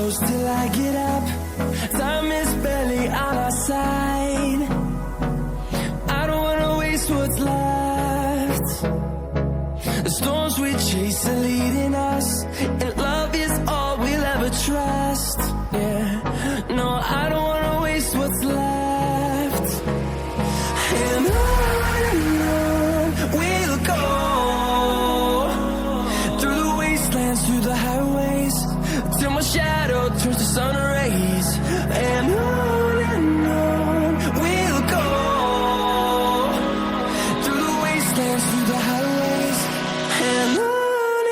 close till I get up. Time is barely on our side. I don't wanna waste what's left. The storms we chase are leading us, and love is all we'll ever trust. Yeah, no, I don't wanna waste what's left. And on we'll go, through the wastelands, through the highways, till my shadow turns to sun rays. And on we'll go, through the wastelands, through the highways, and on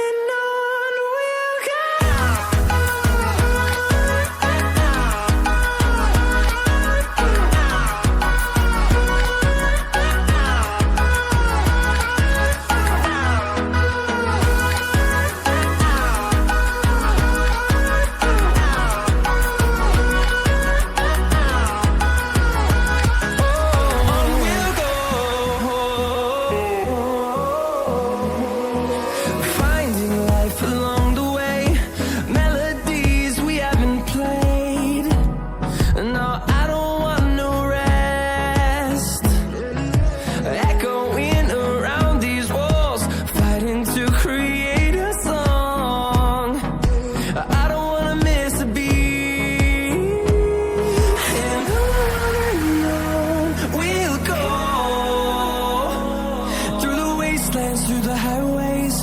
we'll go. Finding life along the way, melodies we haven't played. No, I don't want no rest. Echoing around these walls, fighting to create a song. I don't wanna miss a beat. And on we'll go, through the wastelands, through the highways,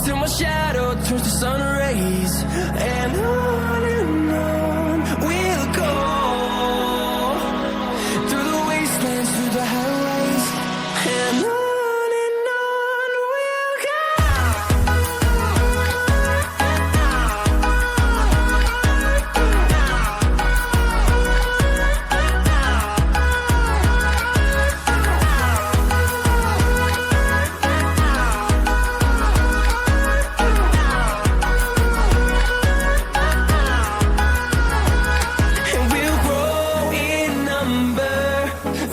till my shadow turns to sun rays. And on we'll go, through the wastelands, through the highways, and on we'll go. And we'll grow in number,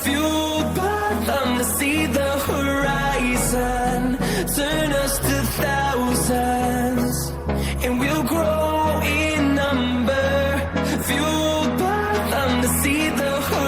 fueled by them to see the horizon, turn us to thousands. And we'll grow in number, fueled by them to see the horizon.